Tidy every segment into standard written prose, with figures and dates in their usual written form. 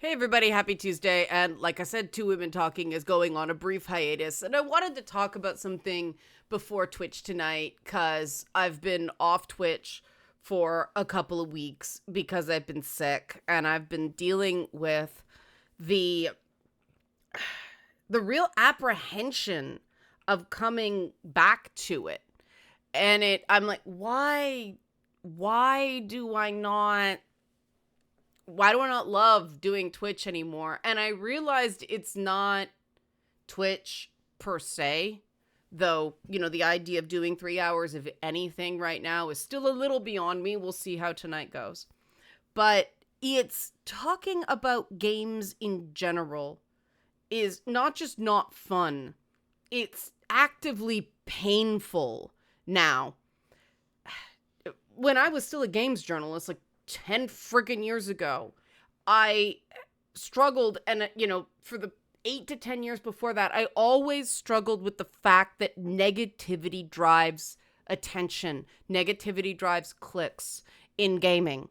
Hey everybody, happy Tuesday. And like I said, Two Women Talking is going on a brief hiatus. And I wanted to talk about something before Twitch tonight because I've been off Twitch for a couple of weeks because I've been sick and I've been dealing with the the real apprehension of coming back to it. And I'm like, why do I not love doing Twitch anymore? And I realized it's not Twitch per se, though, the idea of doing 3 hours of anything right now is still a little beyond me. We'll see how tonight goes. But it's talking about games in general is not just not fun, it's actively painful now. When I was still a games journalist, like 10 freaking years ago, I struggled, and for the 8 to 10 years before that, I always struggled with the fact that negativity drives attention. Negativity drives clicks in gaming.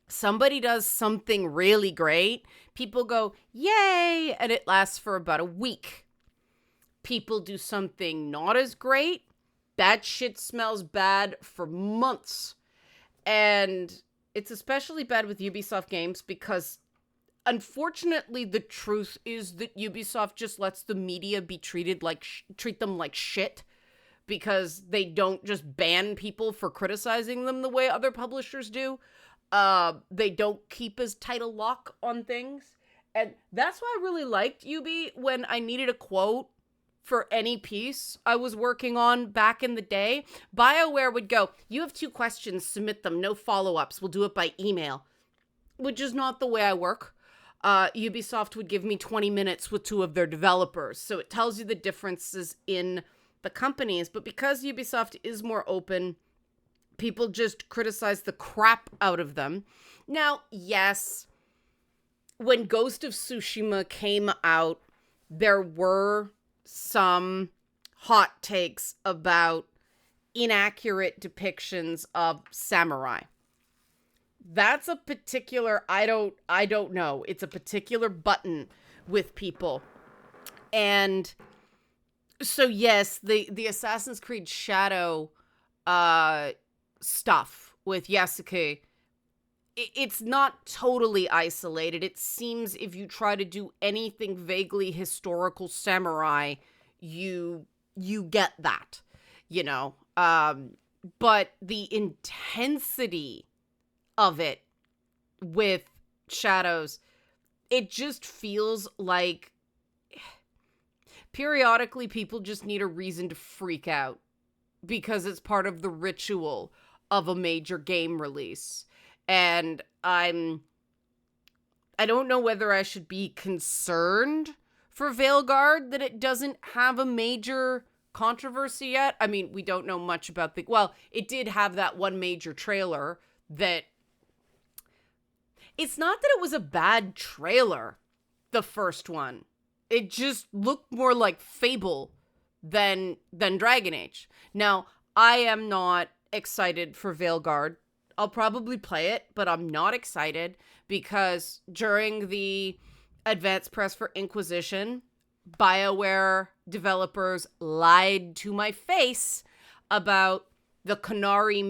Somebody does something really great, people go, yay, and it lasts for about a week. People do something not as great, that shit smells bad for months. And it's especially bad with Ubisoft games because, unfortunately, the truth is that Ubisoft just lets the media be treat them like shit because they don't just ban people for criticizing them the way other publishers do. They don't keep as tight a lock on things. And that's why I really liked Ubi when I needed a quote for any piece I was working on back in the day. BioWare would go, you have 2 questions, submit them, no follow-ups, we'll do it by email, which is not the way I work. Ubisoft would give me 20 minutes with 2 of their developers, so it tells you the differences in the companies. But because Ubisoft is more open, people just criticize the crap out of them. Now, yes, when Ghost of Tsushima came out, there were some hot takes about inaccurate depictions of samurai. That's a particular, I don't know. It's a particular button with people. And so yes, the Assassin's Creed Shadow stuff with Yasuke, it's not totally isolated. It seems if you try to do anything vaguely historical samurai, you get that, but the intensity of it with Shadows, it just feels like periodically people just need a reason to freak out because it's part of the ritual of a major game release. And I don't know whether I should be concerned for Veilguard that it doesn't have a major controversy yet. I mean, we don't know much about it did have that one major trailer that, it's not that it was a bad trailer, the first one. It just looked more like Fable than Dragon Age. Now, I am not excited for Veilguard. I'll probably play it, but I'm not excited because during the advanced press for Inquisition, BioWare developers lied to my face about the Kunari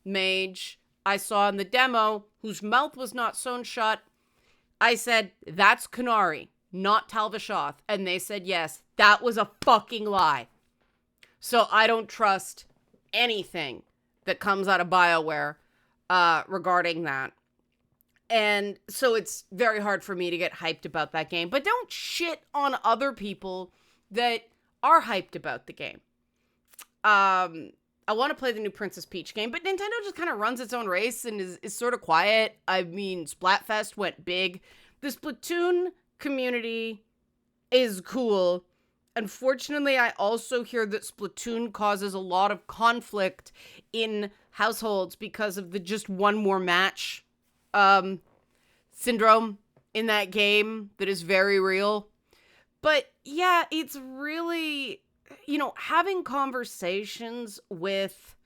mage I saw in the demo, whose mouth was not sewn shut. I said, that's Kunari, not Talvashoth. And they said, yes, that was a fucking lie. So I don't trust anything that comes out of BioWare regarding that. And so it's very hard for me to get hyped about that game. But don't shit on other people that are hyped about the game. I want to play the new Princess Peach game, but Nintendo just kind of runs its own race and is sort of quiet. I mean, Splatfest went big. The Splatoon community is cool. Unfortunately, I also hear that Splatoon causes a lot of conflict in households because of the just one more match syndrome in that game that is very real. But yeah, it's really, having conversations with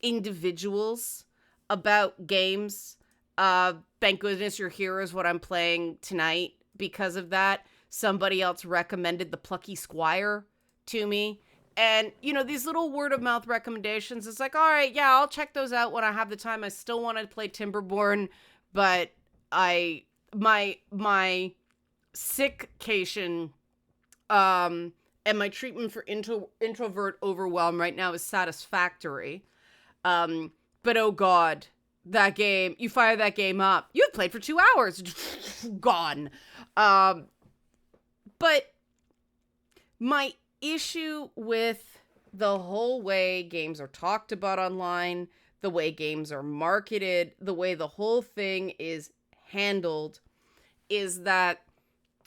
individuals about games Thank goodness You're Here is what I'm playing tonight because of that. Somebody else recommended The Plucky Squire to me. And, you know, these little word of mouth recommendations, it's like, all right, yeah, I'll check those out when I have the time. I still want to play Timberborn, but my sickcation, and my treatment for introvert overwhelm right now is satisfactory. But oh God, that game, you fire that game up, you've played for 2 hours, gone. But my issue with the whole way games are talked about online, the way games are marketed, the way the whole thing is handled, is that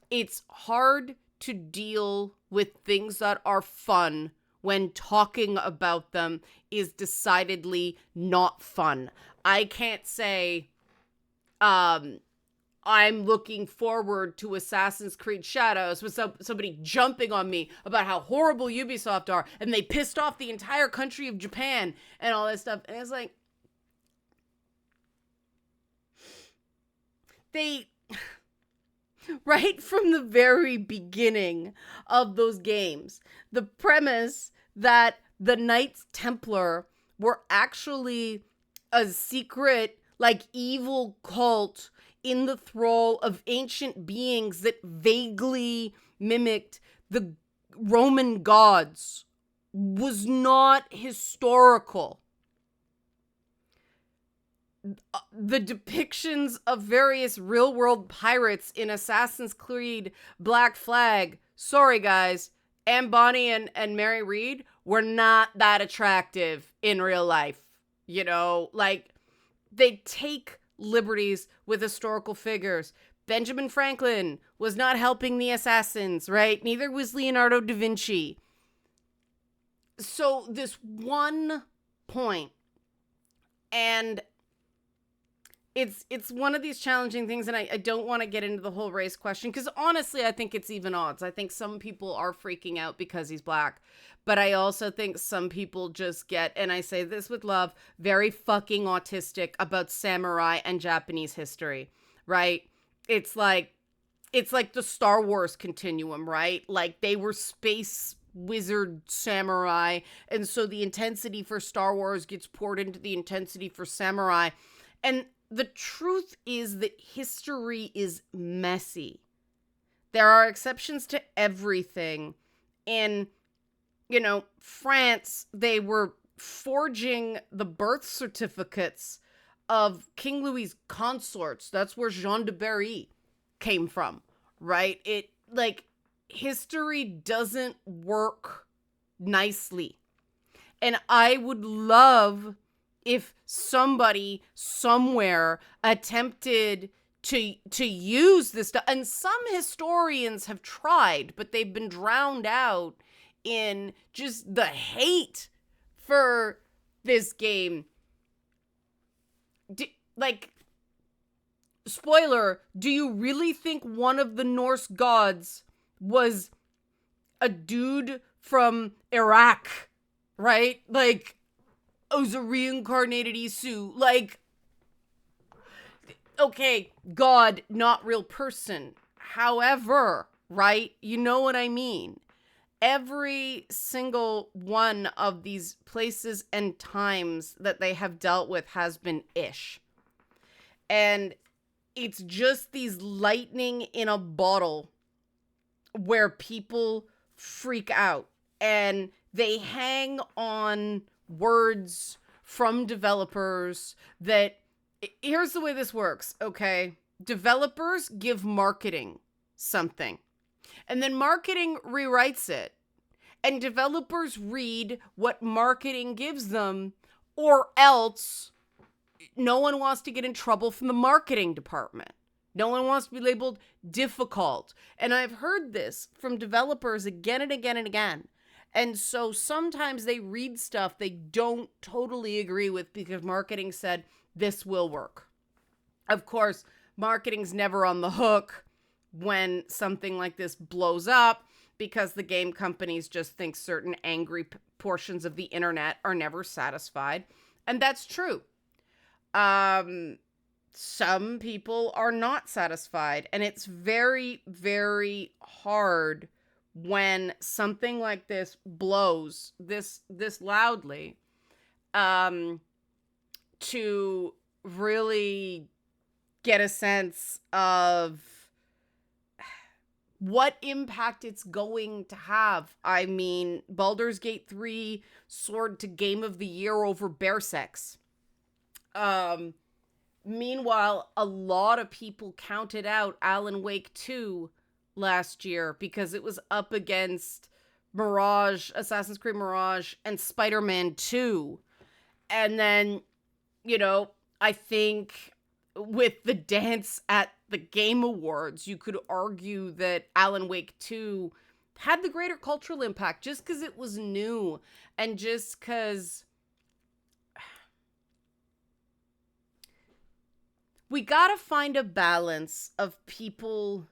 it's hard to deal with things that are fun when talking about them is decidedly not fun. I can't say, I'm looking forward to Assassin's Creed Shadows with somebody jumping on me about how horrible Ubisoft are and they pissed off the entire country of Japan and all that stuff. And it's like, they, right from the very beginning of those games, the premise that the Knights Templar were actually a secret, like, evil cult in the thrall of ancient beings that vaguely mimicked the Roman gods was not historical. The depictions of various real-world pirates in Assassin's Creed Black Flag, sorry guys, Anne Bonny and Mary Read were not that attractive in real life. You know, like, they take liberties with historical figures. Benjamin Franklin was not helping the assassins, right? Neither was Leonardo da Vinci. So this one point, and it's one of these challenging things, and I don't want to get into the whole race question, because honestly, I think it's even odds. I think some people are freaking out because he's black, but I also think some people just get, and I say this with love, very fucking autistic about samurai and Japanese history, right? It's like the Star Wars continuum, right? Like, they were space wizard samurai, and so the intensity for Star Wars gets poured into the intensity for samurai. And the truth is that history is messy. There are exceptions to everything. In, you know, France, they were forging the birth certificates of King Louis's consorts. That's where Jean de Berry came from, right? It, like, history doesn't work nicely. And I would love if somebody somewhere attempted to use this stuff. And some historians have tried, but they've been drowned out in just the hate for this game. Like, spoiler, do you really think one of the Norse gods was a dude from Iraq, right? Like, was a reincarnated Isu. Like, okay, God, not real person. However, right? You know what I mean? Every single one of these places and times that they have dealt with has been ish. And it's just these lightning in a bottle where people freak out and they hang on words from developers that, here's the way this works, okay? Developers give marketing something, and then marketing rewrites it, and developers read what marketing gives them, or else no one wants to get in trouble from the marketing department. No one wants to be labeled difficult. And I've heard this from developers again and again and again. And so sometimes they read stuff they don't totally agree with because marketing said, this will work. Of course, marketing's never on the hook when something like this blows up because the game companies just think certain angry portions of the internet are never satisfied. And that's true. some people are not satisfied. And it's very, very hard when something like this blows this loudly, to really get a sense of what impact it's going to have. I mean, Baldur's Gate 3 soared to Game of the Year over bear sex. Meanwhile, a lot of people counted out Alan Wake 2 last year because it was up against Mirage, Assassin's Creed Mirage, and Spider-Man 2. And then, I think with the dance at the Game Awards, you could argue that Alan Wake 2 had the greater cultural impact just because it was new and just because we gotta find a balance of people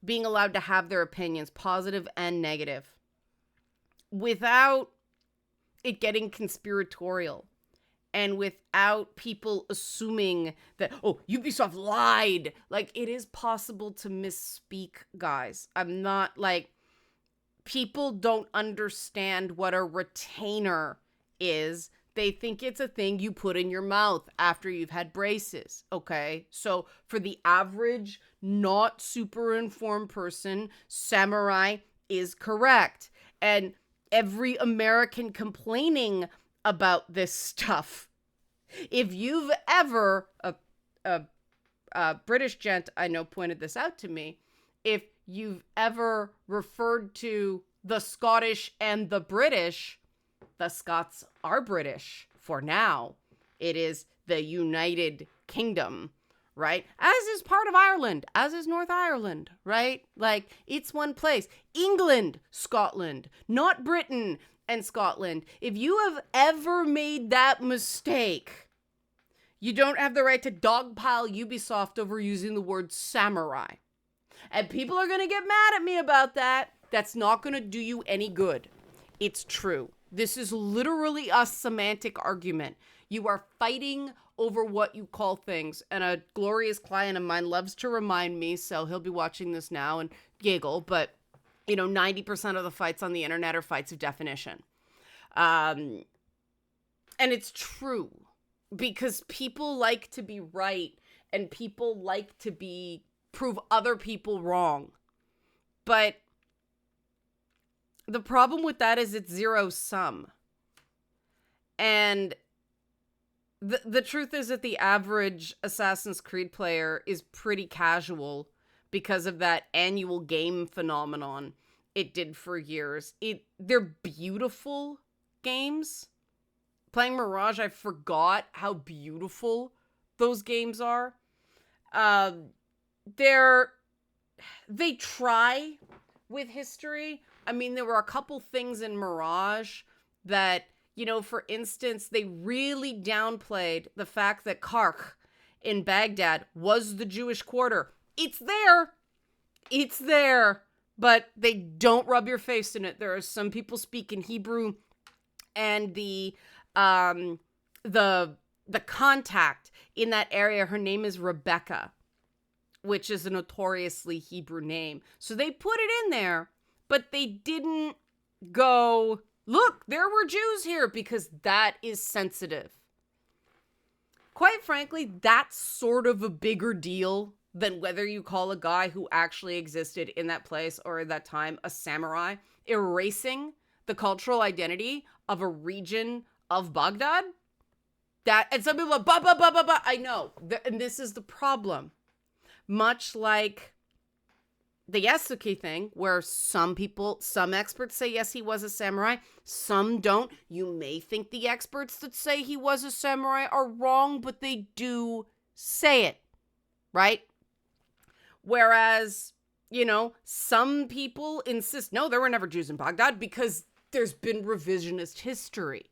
being allowed to have their opinions, positive and negative, without it getting conspiratorial. And without people assuming that, oh, Ubisoft lied. Like, it is possible to misspeak, guys. I'm not, like, people don't understand what a retainer is. They think it's a thing you put in your mouth after you've had braces, okay? So for the average, not super informed person, samurai is correct. And every American complaining about this stuff, if you've ever, a British gent I know pointed this out to me, if you've ever referred to the Scottish and the British, the Scots are British for now. It is the United Kingdom, right? As is part of Ireland, as is North Ireland, right? Like, it's one place. England, Scotland, not Britain and Scotland. If you have ever made that mistake, you don't have the right to dogpile Ubisoft over using the word samurai. And people are going to get mad at me about that. That's not going to do you any good. It's true. This is literally a semantic argument. You are fighting over what you call things. And a glorious client of mine loves to remind me, so he'll be watching this now and giggle, but 90% of the fights on the internet are fights of definition. And it's true because people like to be right and people like to prove other people wrong. But the problem with that is it's zero sum. And the truth is that the average Assassin's Creed player is pretty casual because of that annual game phenomenon it did for years. They're beautiful games. Playing Mirage, I forgot how beautiful those games are. They try with history. I mean, there were a couple things in Mirage that, for instance, they really downplayed the fact that Karkh in Baghdad was the Jewish quarter. It's there, but they don't rub your face in it. There are some people speak in Hebrew, and the contact in that area, her name is Rebecca, which is a notoriously Hebrew name. So they put it in there, but they didn't go, look, there were Jews here, because that is sensitive. Quite frankly, that's sort of a bigger deal than whether you call a guy who actually existed in that place or at that time a samurai. Erasing the cultural identity of a region of Baghdad. And some people are, I know. And this is the problem. Much like the Yasuke thing, where some experts say, yes, he was a samurai. Some don't. You may think the experts that say he was a samurai are wrong, but they do say it, right? Whereas, some people insist, no, there were never Jews in Baghdad because there's been revisionist history.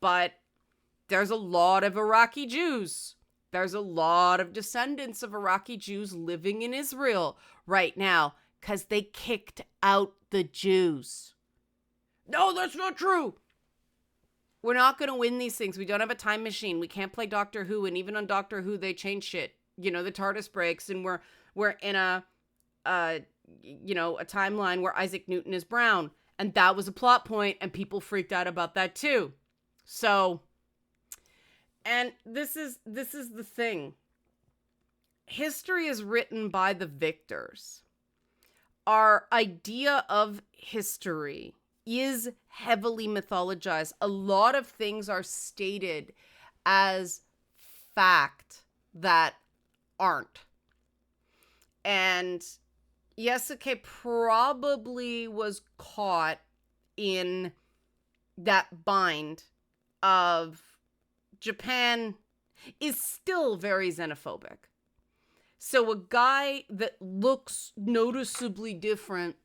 But there's a lot of Iraqi Jews. There's a lot of descendants of Iraqi Jews living in Israel right now because they kicked out the Jews. No, that's not true. We're not going to win these things. We don't have a time machine. We can't play Doctor Who. And even on Doctor Who, they change shit. You know, the TARDIS breaks and we're in a timeline where Isaac Newton is brown. And that was a plot point and people freaked out about that too. So, and this is the thing. History is written by the victors. Our idea of history is heavily mythologized. A lot of things are stated as fact that aren't. And Yasuke probably was caught in that bind of Japan is still very xenophobic. So a guy that looks noticeably different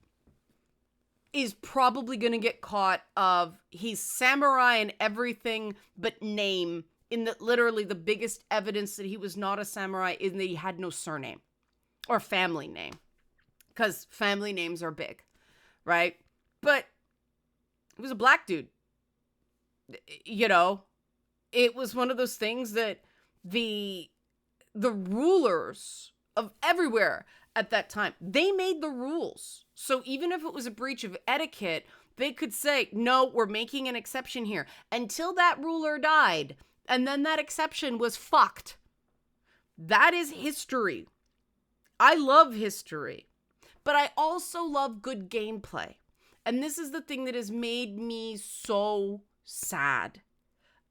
is probably going to get caught of he's samurai and everything but name, in that literally the biggest evidence that he was not a samurai is that he had no surname or family name, because family names are big, right? But he was a black dude. You know, it was one of those things that the rulers of everywhere at that time, they made the rules. So even if it was a breach of etiquette, they could say, no, we're making an exception here, until that ruler died. And then that exception was fucked. That is history. I love history, but I also love good gameplay. And this is the thing that has made me so sad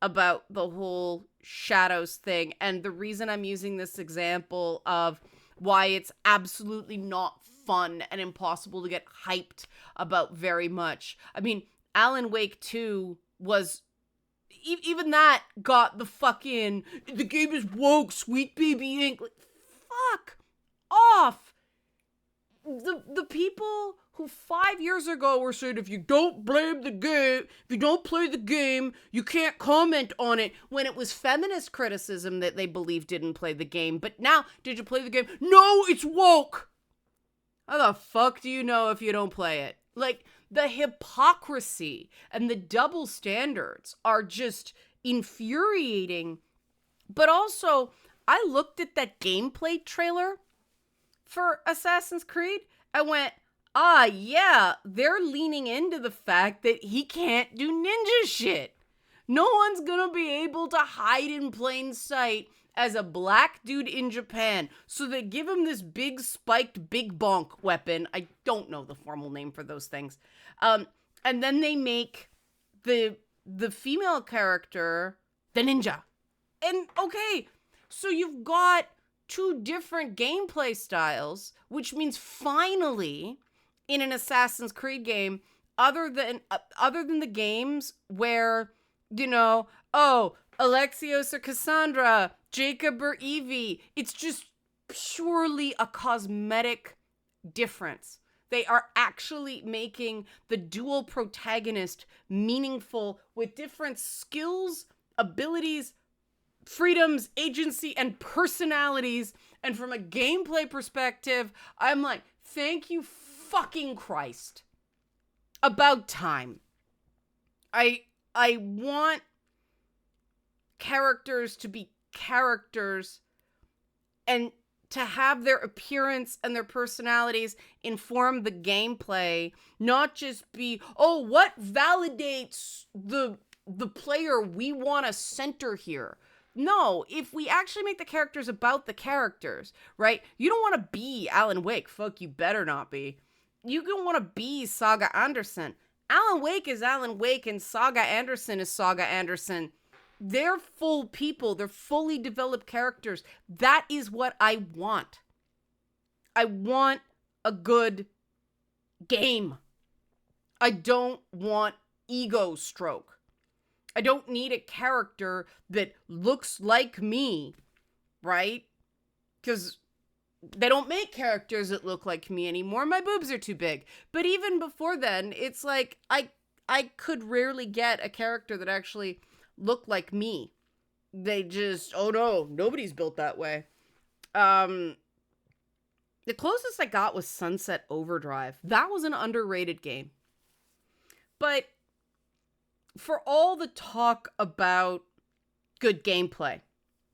about the whole Shadows thing. And the reason I'm using this example of why it's absolutely not fun and impossible to get hyped about very much. I mean, Alan Wake 2 was, even that got the fucking, the game is woke, sweet baby ink. Like, fuck off. The people who 5 years ago were saying, if you don't blame the game, if you don't play the game, you can't comment on it, when it was feminist criticism that they believed didn't play the game. But now, did you play the game? No, it's woke. How the fuck do you know if you don't play it? Like, the hypocrisy and the double standards are just infuriating. But also, I looked at that gameplay trailer for Assassin's Creed. I went, yeah, they're leaning into the fact that he can't do ninja shit. No one's gonna be able to hide in plain sight as a black dude in Japan. So they give him this big spiked big bonk weapon. I don't know the formal name for those things. And then they make the female character the ninja. And okay, so you've got two different gameplay styles, which means finally in an Assassin's Creed game, other than the games where, you know, oh, Alexios or Cassandra, Jacob or Evie, it's just purely a cosmetic difference. They are actually making the dual protagonist meaningful with different skills, abilities, freedoms, agency, and personalities. And from a gameplay perspective, I'm like, thank you fucking Christ. About time. I want characters to be characters and to have their appearance and their personalities inform the gameplay, not just be, oh, what validates the player we want to center here. No, if we actually make the characters about the characters, right? You don't want to be Alan Wake. Fuck, you better not be. You don't want to be Saga Anderson. Alan Wake is Alan Wake and Saga Anderson is Saga Anderson. They're full people. They're fully developed characters. That is what I want. I want a good game. I don't want ego stroke. I don't need a character that looks like me, right? Because they don't make characters that look like me anymore. My boobs are too big. But even before then, it's like I could rarely get a character that actually looked like me. They just, oh no, nobody's built that way. The closest I got was Sunset Overdrive. That was an underrated game. But for all the talk about good gameplay,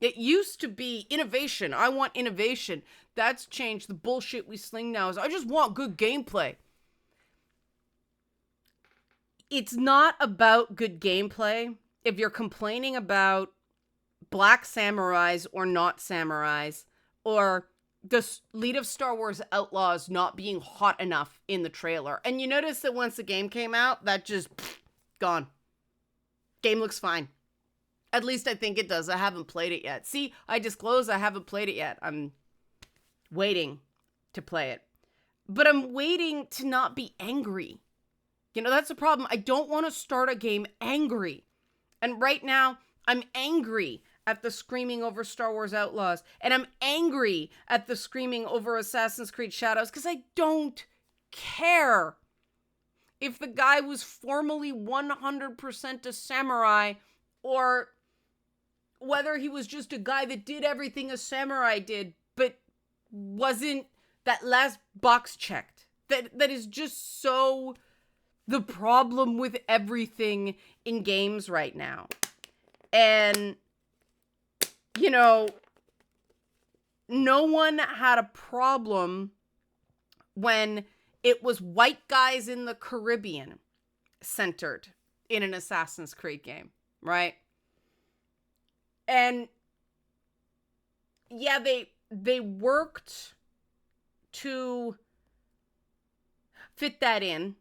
it used to be innovation. I want innovation. That's changed. The bullshit we sling now is I just want good gameplay. It's not about good gameplay if you're complaining about black samurais or not samurais, or the lead of Star Wars Outlaws not being hot enough in the trailer. And you notice that once the game came out, that just gone. Game looks fine. At least I think it does. I haven't played it yet. See, I disclose I haven't played it yet. I'm waiting to play it. But I'm waiting to not be angry. You know, that's the problem. I don't want to start a game angry. And right now, I'm angry at the screaming over Star Wars Outlaws. And I'm angry at the screaming over Assassin's Creed Shadows because I don't care if the guy was formerly 100% a samurai or whether he was just a guy that did everything a samurai did but wasn't that last box checked. That is just so the problem with everything in games right now. And, you know, no one had a problem when it was white guys in the Caribbean centered in an Assassin's Creed game, right? And yeah, they worked to fit that in.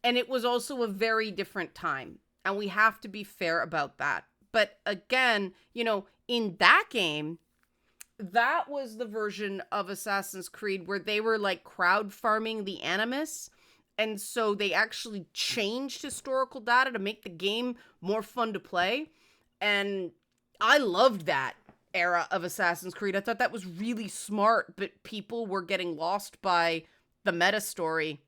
And it was also a very different time. And we have to be fair about that. But again, you know, in that game, that was the version of Assassin's Creed where they were like crowd farming the Animus. And so they actually changed historical data to make the game more fun to play. And I loved that era of Assassin's Creed. I thought that was really smart, but people were getting lost by the meta story.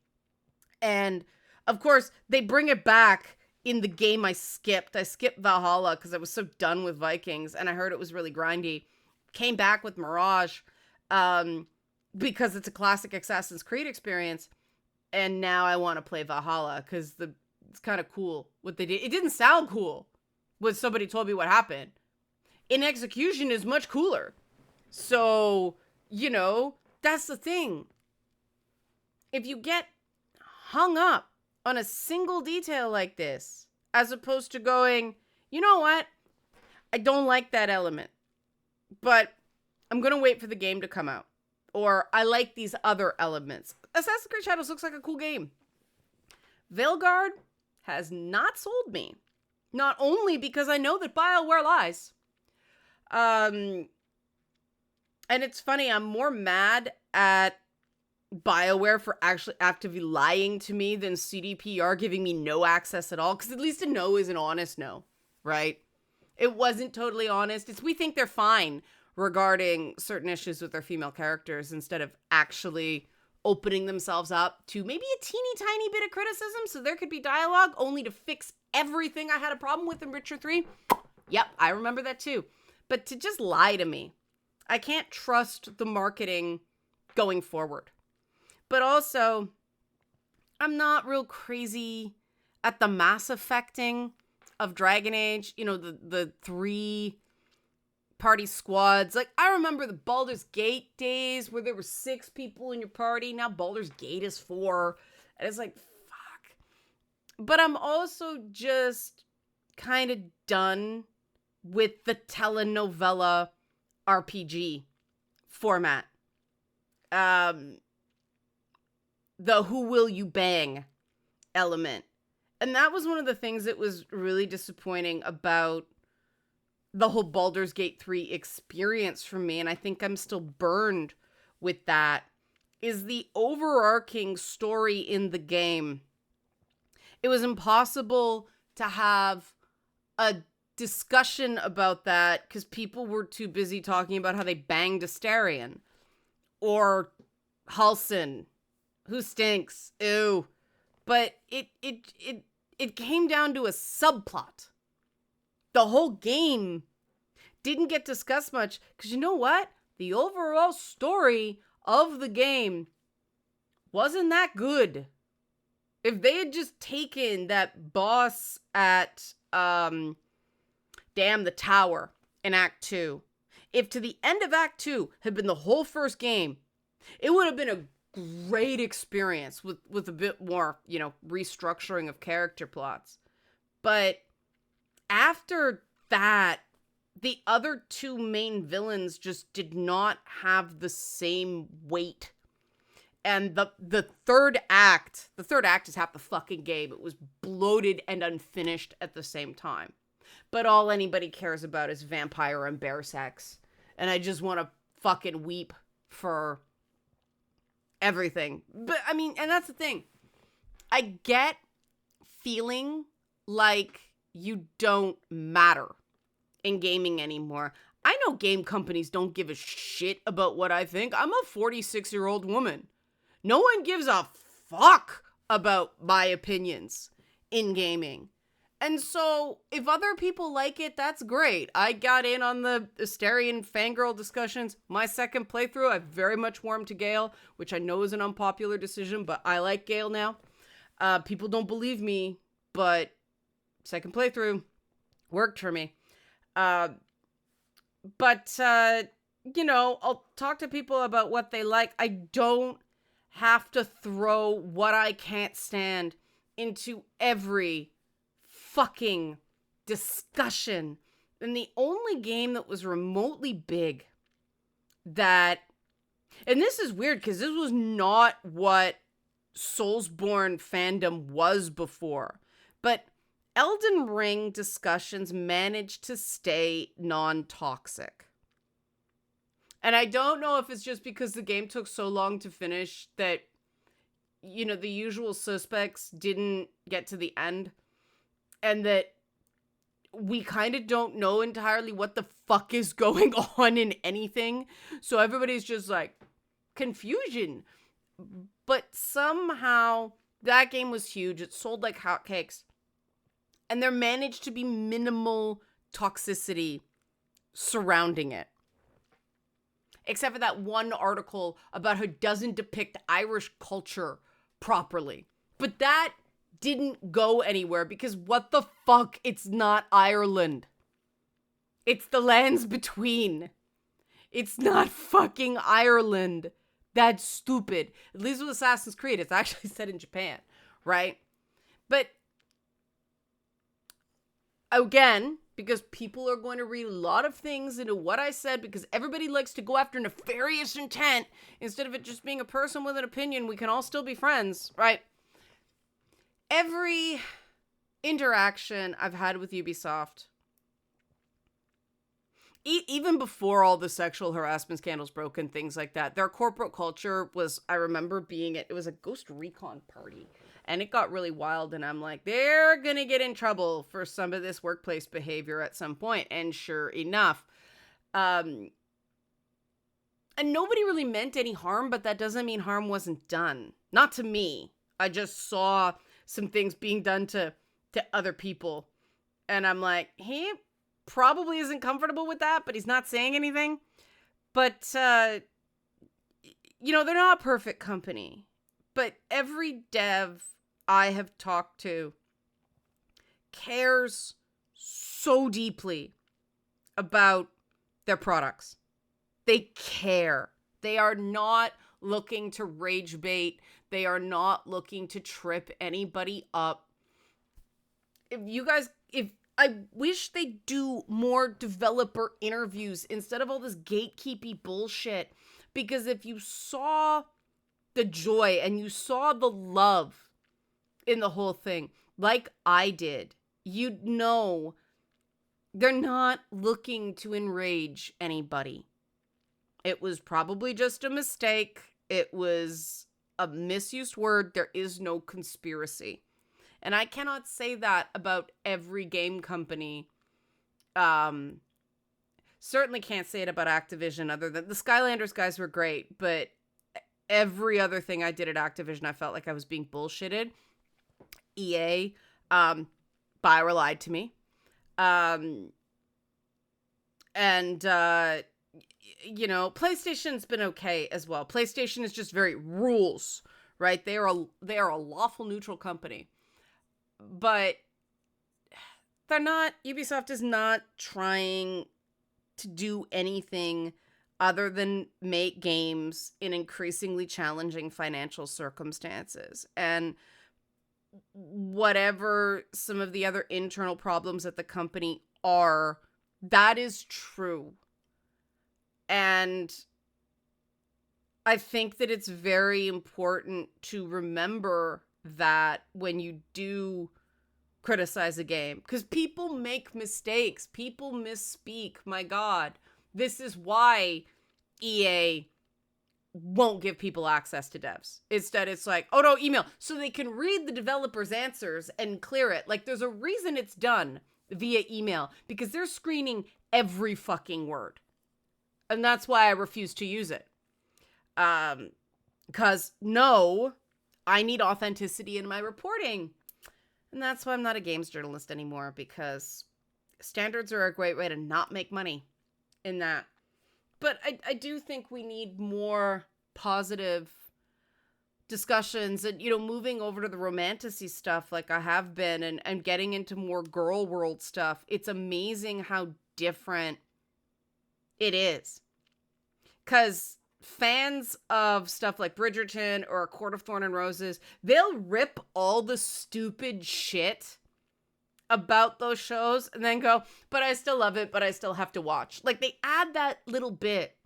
And of course, they bring it back in the game I skipped. I skipped Valhalla because I was so done with Vikings, and I heard it was really grindy. Came back with Mirage because it's a classic Assassin's Creed experience, and now I want to play Valhalla because it's kind of cool what they did. It didn't sound cool when somebody told me what happened. In execution is much cooler. So, you know, that's the thing. If you get hung up on a single detail like this, as opposed to going, you know what? I don't like that element, but I'm going to wait for the game to come out. Or I like these other elements. Assassin's Creed Shadows looks like a cool game. Veilguard has not sold me. Not only because I know that BioWare lies. And it's funny, I'm more mad at BioWare for actually actively lying to me than CDPR giving me no access at all, because at least a no is an honest no, right? It wasn't totally honest. We think they're fine regarding certain issues with their female characters instead of actually opening themselves up to maybe a teeny tiny bit of criticism so there could be dialogue only to fix everything I had a problem with in Witcher 3. Yep, I remember that too. But to just lie to me, I can't trust the marketing going forward. But also, I'm not real crazy at the mass effecting of Dragon Age. You know, the 3-party squads. Like, I remember the Baldur's Gate days where there were 6 people in your party. Now Baldur's Gate is 4. And it's like, fuck. But I'm also just kind of done with the telenovela RPG format. The who will you bang element. And that was one of the things that was really disappointing about the whole Baldur's Gate 3 experience for me, and I think I'm still burned with that, is the overarching story in the game. It was impossible to have a discussion about that because people were too busy talking about how they banged Astarion or Halsin, who stinks, ew. But it came down to a subplot. The whole game didn't get discussed much because you know what? The overall story of the game wasn't that good. If they had just taken that boss at, the tower in Act 2, if to the end of Act 2 had been the whole first game, it would have been a great experience with a bit more, restructuring of character plots. But after that, the other two main villains just did not have the same weight. And the third act is half the fucking game. It was bloated and unfinished at the same time. But all anybody cares about is vampire and bear sex. And I just want to fucking weep for everything. But, I mean, and that's the thing. I get feeling like you don't matter in gaming anymore. I know game companies don't give a shit about what I think. I'm a 46-year-old woman. No one gives a fuck about my opinions in gaming. And so, if other people like it, that's great. I got in on the Asterian fangirl discussions. My second playthrough, I very much warmed to Gale, which I know is an unpopular decision, but I like Gale now. People don't believe me, but second playthrough worked for me. I'll talk to people about what they like. I don't have to throw what I can't stand into every fucking discussion. And the only game that was remotely big that, and this is weird because this was not what Soulsborne fandom was before, but Elden Ring discussions managed to stay non-toxic. And I don't know if it's just because the game took so long to finish that, the usual suspects didn't get to the end. And that we kind of don't know entirely what the fuck is going on in anything. So everybody's just like, confusion. But somehow that game was huge. It sold like hotcakes. And there managed to be minimal toxicity surrounding it. Except for that one article about how it doesn't depict Irish culture properly. But that didn't go anywhere because what the fuck? It's not Ireland. It's the lands between. It's not fucking Ireland. That's stupid. At least with Assassin's Creed, it's actually set in Japan, right? But again, because people are going to read a lot of things into what I said because everybody likes to go after nefarious intent instead of it just being a person with an opinion. We can all still be friends, right? Every interaction I've had with Ubisoft, even before all the sexual harassment scandals broke and things like that, their corporate culture was, I remember being it was a Ghost Recon party. And it got really wild, and I'm like, they're gonna get in trouble for some of this workplace behavior at some point. And sure enough, and nobody really meant any harm, but that doesn't mean harm wasn't done. Not to me. I just saw some things being done to other people. And I'm like, he probably isn't comfortable with that, but he's not saying anything. But, they're not a perfect company. But every dev I have talked to cares so deeply about their products. They care. They are not looking to rage bait. They are not looking to trip anybody up. I wish they do more developer interviews instead of all this gatekeepy bullshit. Because if you saw the joy and you saw the love in the whole thing, like I did, you'd know they're not looking to enrage anybody. It was probably just a mistake. It was a misused word. There is no conspiracy. And I cannot say that about every game company. Certainly can't say it about Activision, other than the Skylanders guys were great, but every other thing I did at Activision, I felt like I was being bullshitted. EA, BioWare lied to me. PlayStation's been okay as well. PlayStation is just very rules, right? They are a lawful neutral company. But Ubisoft is not trying to do anything other than make games in increasingly challenging financial circumstances. And whatever some of the other internal problems at the company are, that is true. And I think that it's very important to remember that when you do criticize a game, because people make mistakes, people misspeak. My God, this is why EA won't give people access to devs. Instead, it's like, oh no, email, so they can read the developer's answers and clear it. Like, there's a reason it's done via email, because they're screening every fucking word. And that's why I refuse to use it. Because no, I need authenticity in my reporting. And that's why I'm not a games journalist anymore, because standards are a great way to not make money in that. But I do think we need more positive discussions and, moving over to the romantasy stuff like I have been, and getting into more girl world stuff. It's amazing how different it is. Because fans of stuff like Bridgerton or Court of Thorn and Roses, they'll rip all the stupid shit about those shows and then go, but I still love it, but I still have to watch. Like, they add that little bit.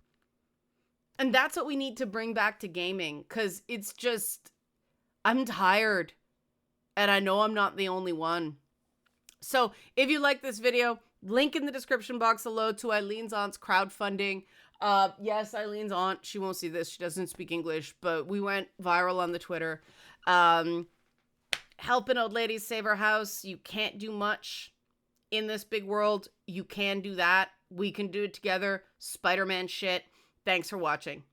And that's what we need to bring back to gaming, because it's just, I'm tired. And I know I'm not the only one. So if you like this video, link in the description box below to Eileen's aunt's crowdfunding. Yes, Eileen's aunt, she won't see this. She doesn't speak English, but we went viral on the Twitter. Help an old lady save her house. You can't do much in this big world. You can do that. We can do it together. Spider-Man shit. Thanks for watching.